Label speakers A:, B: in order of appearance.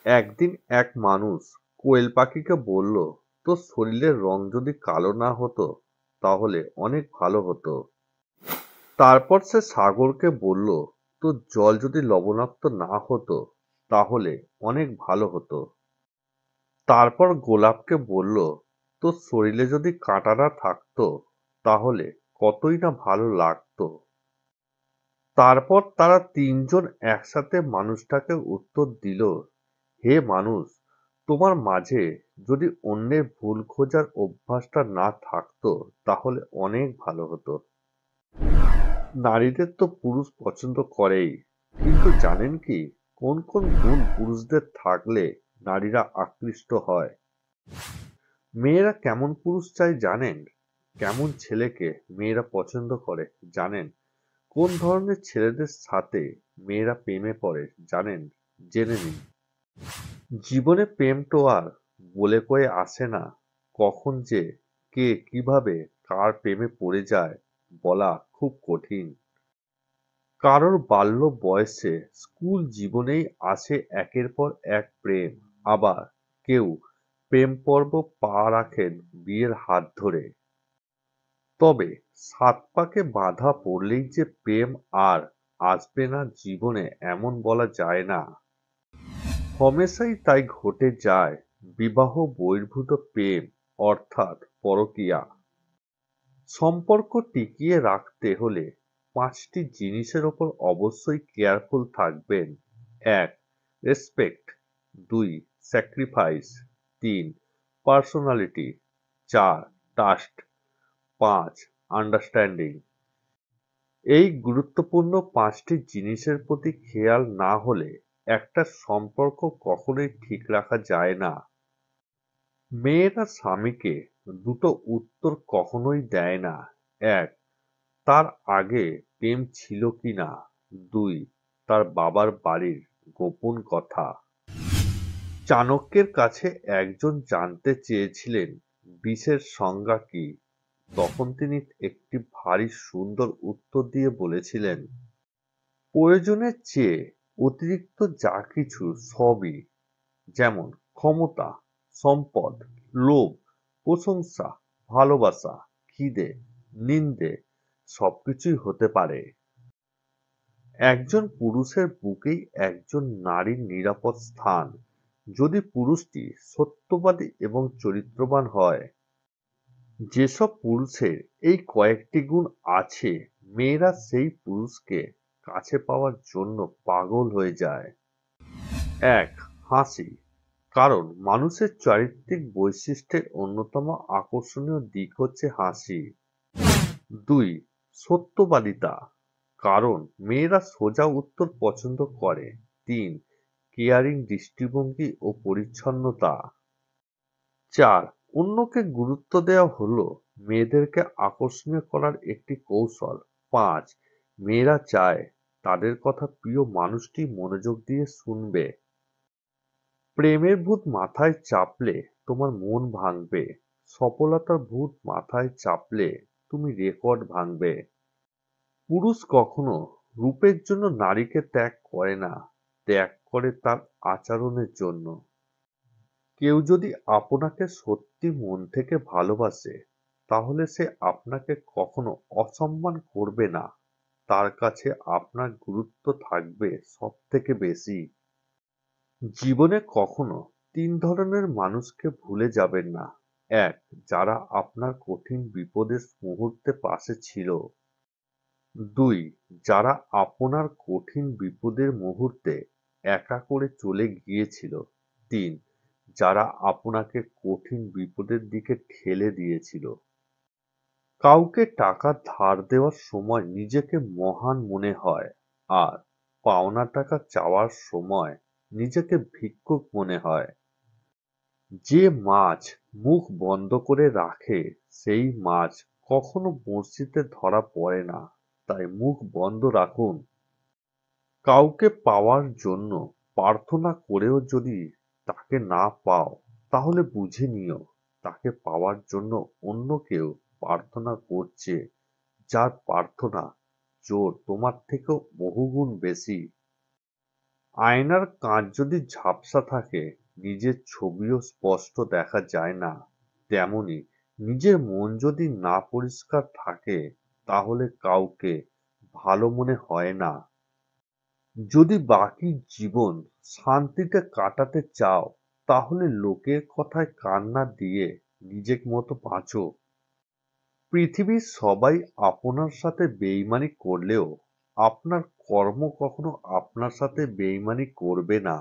A: একদিন এক মানুষ কোয়েল পাখিকে বলল, তোর শরীরের রং যদি কালো না হতো তাহলে অনেক ভালো হতো। তারপর সে সাগরকে বলল, তোর জল যদি লবণাক্ত না হতো তাহলে অনেক ভালো হতো। তারপর গোলাপকে বলল, তোর শরীরে যদি কাঁটা না থাকতো তাহলে কতই না ভালো লাগতো। তারপর তারা তিনজন একসাথে মানুষটাকে উত্তর দিল, হে মানুষ, তোমার মাঝে যদি অন্যের ভুল খোঁজার অভ্যাসটা না থাকতো তাহলে অনেক ভালো হতো। নারীদের তো পুরুষ পছন্দ করেই, কিন্তু জানেন কি কোন কোন গুণ পুরুষদের থাকলে নারীরা আকৃষ্ট হয়? মেয়েরা কেমন পুরুষ চায় জানেন? কেমন ছেলেকে মেয়েরা পছন্দ করে জানেন? কোন ধরনের ছেলেদের সাথে মেয়েরা প্রেমে পড়ে জানেন? জেনে নিন। জীবনে প্রেম তো আর বলে কয়ে আসে না। কখন যে কে কিভাবে কার প্রেমে পড়ে যায় বলা খুব কঠিন। কারোর বাল্য বয়সে স্কুল জীবনেই আসে একের পর এক প্রেম, আবার কেউ প্রেম পর্ব পা রাখেন বিয়ের হাত ধরে। তবে সাত পাকে বাঁধা পড়লেই যে প্রেম আর আসবে না জীবনে এমন বলা যায় না। হমেশাই তাই ঘটে যায় বিবাহ বহির্ভূত প্রেম, অর্থাৎ পরকীয়া। সম্পর্ক টিকিয়ে রাখতে হলে পাঁচটি জিনিসের ওপর অবশ্যই কেয়ারফুল থাকবেন। এক, রেসপেক্ট। দুই, স্যাক্রিফাইস। তিন, পার্সোনালিটি। চার, ট্রাস্ট। পাঁচ, আন্ডারস্ট্যান্ডিং। এই গুরুত্বপূর্ণ পাঁচটি জিনিসের প্রতি খেয়াল না হলে একটা সম্পর্ক কখনোই ঠিক রাখা যায় না। মেয়েরা স্বামীকে দুটো উত্তর কখনোই দেয় না। এক, তার আগে প্রেম ছিল কিনা। দুই, তার বাবার বাড়ির গোপন কথা। চাণক্যের কাছে একজন জানতে চেয়েছিলেন বিষের সংজ্ঞা কি। তখন তিনি একটি ভারী সুন্দর উত্তর দিয়ে বলেছিলেন, প্রয়োজনের চেয়ে অতিরিক্ত যা কিছু সবই, যেমন ক্ষমতা, সম্পদ, লোভ, প্রশংসা, ভালোবাসা, খিদে, নিন্দে, সবকিছুই হতে পারে। একজন পুরুষের বুকেই একজন নারীর নিরাপদ স্থান, যদি পুরুষটি সত্যবাদী এবং চরিত্রবান হয়। যেসব পুরুষের এই কয়েকটি গুণ আছে, মেয়েরা সেই পুরুষকে কাছে পাওয়ার জন্য পাগল হয়ে যায়। এক, হাসি। কারণ মানুষের চারিত্রিক বৈশিষ্ট্যের অন্যতম আকর্ষণীয় দিক হচ্ছে হাসি। দুই, সত্যবাদিতা। কারণ মেয়েরা সোজা উত্তর পছন্দ করে। তিন, কেয়ারিং দৃষ্টিভঙ্গি ও পরিচ্ছন্নতা। চার, অন্যকে গুরুত্ব দেওয়া হলো মেয়েদেরকে আকর্ষণীয় করার একটি কৌশল। পাঁচ, মেয়েরা চায় তাদের কথা প্রিয় মানুষটি মনোযোগ দিয়ে শুনবে। প্রেমের ভূত মাথায় চাপলে তোমার মন ভাঙবে। সফলতার ভূত মাথায় চাপলে তুমি রেকর্ড ভাঙবে। পুরুষ কখনো রূপের জন্য নারীকে ত্যাগ করে না, ত্যাগ করে তার আচরণের জন্য। কেউ যদি আপনাকে সত্যি মন থেকে ভালোবাসে তাহলে সে আপনাকে কখনো অসম্মান করবে না, তার কাছে আপনার গুরুত্ব থাকবে সব থেকে বেশি। জীবনে কখনো তিন ধরনের মানুষকে ভুলে যাবেন না। এক, যারা আপনার কঠিন বিপদের মুহূর্তে পাশে ছিল। দুই, যারা আপনার কঠিন বিপদের মুহূর্তে একা করে চলে গিয়েছিল। তিন, যারা আপনাকে কঠিন বিপদের দিকে ঠেলে দিয়েছিল। কাউকে টাকা ধার দেওয়ার সময় নিজেকে মহান মনে হয়, আর পাওনা টাকা চাওয়ার সময় নিজেকে ভিক্ষুক মনে হয়। যে মাছ মুখ বন্ধ করে রাখে সেই মাছ কখনো বড়শিতে ধরা পড়ে না, তাই মুখ বন্ধ রাখুন। কাউকে পাওয়ার জন্য প্রার্থনা করেও যদি তাকে না পাও তাহলে বুঝে নিও তাকে পাওয়ার জন্য অন্য কেউ প্রার্থনা করছে, যার প্রার্থনা জোর তোমার থেকেও বহুগুণ বেশি। আয়নার কাঁচ যদি ঝাপসা থাকে নিজের ছবিও স্পষ্ট দেখা যায় না, তেমনি নিজের মন যদি না পরিষ্কার থাকে তাহলে কাউকে ভালো মনে হয় না। যদি বাকি জীবন শান্তিতে কাটাতে চাও তাহলে লোকের কথায় কান না দিয়ে নিজের মতো বাঁচো। পৃথিবীর সবাই আপনার সাথে বেইমানি করলেও আপনার কর্ম কখনো আপনার সাথে বেইমানি করবে না।